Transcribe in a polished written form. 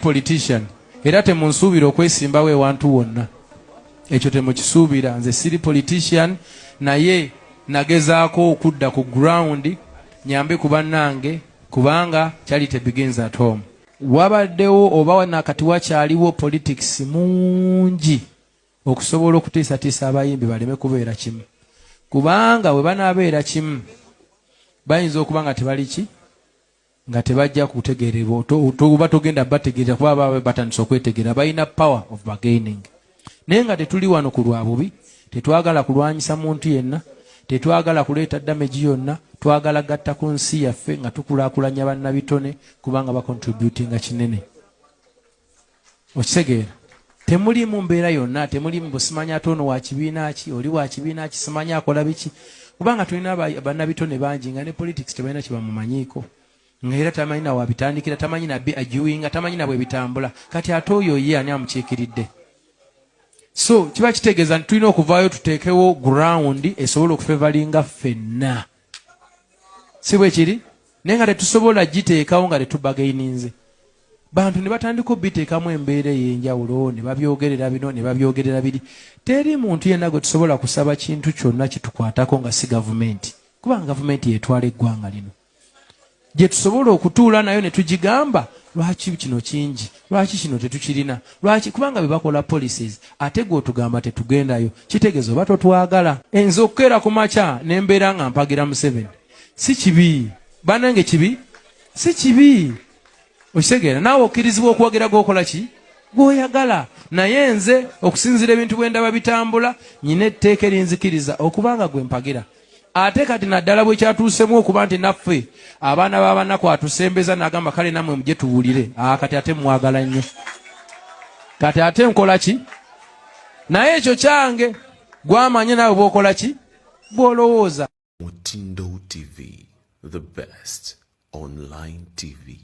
politician era temunsuubira okwesimbawo ewantu wonna. Ekyo temukisuubira. Nze siri politician naye nagezaako okudda ku ground nyambe ku bannange kubanga charity begins at home. Wabaddewo oba nakati wakyaliwo politics mungi okusobola okutiisatiisa abayimbi baleme kubeera kimu. Kubanga bwe banaabeera kimu bayinza okuba nga tebali ki nga tebajja kutegeererwa oba togenda bategeera kuba baba batandise okwetegeera balina power of bargaining. Naye nga tetuli wano ku lwa bubi, tetwagala kulwanyisa muntu yenna, tetwagala kuleeta damage yonna, twagala gatta ku nsi yaffe nga tukulaakulanya bannabitone kubanga bacontributinga kinene. Okitegeera? Temuli mu mbeera yonna, temuli mu busimanya tono wa kibiina ki, oli wa kibiina ki, simanya akola biki. Kubanga tulina bannabitone bangi nga ne politics tebalina kye bamumanyiiko. Ngera tamanyi na wabitandikira, tamanyi na ajuinga, tamanyi na bwe bitambula. Kati ate oyo ye ani amukiikiridde. So kiba kitegeeza nti tulina okuvaayo tuteekewo ground esobola okufevalinga ffenna. Si bwe kiri? Naye nga tetusobola giteekawo nga tetubagaininze. Bantu ne batandika obiteekamu embeera ey'enjawulo, ne babyogerera bino, ne babyogerera biri. Teri muntu yenna gwe tusobola kusaba kintu kyonna kitukwatako nga si gavumenti. Kubanga gavumenti yetwala eggwanga lino. Gye tusobola okutuula nayo ne tugigamba lwaki kino kingi, lwaki kino tetukirina, lwaki kubanga bwe bakola policies ate gwe otugamba tetugendayo, kitegeeza oba totwagala. Nze okukeera ku makya ne mbeera nga mpagira Museveni si kibi. Bannange kibi? Si kibi. Okitegeera naawe okkirizibwa okwogera gw'okola ki? Gw'oyagala. Naye nze okusinzira ebintu bwe ndaba bitambula nyina etteeka erinzikiriza okubanga gwe mpagira. Ate kati naddala bwe kyatuusemu okuba nti naffe abaana b'abanaku atusembeza n'agamba kale nammwe mujje tuwulire. Kati ate mwagala nnyo. Kati ate nkola ki? Naye ekyo kyange gwamanye naawe bw'okola ki? Bw'olowooza. Mutindo TV, the best online TV.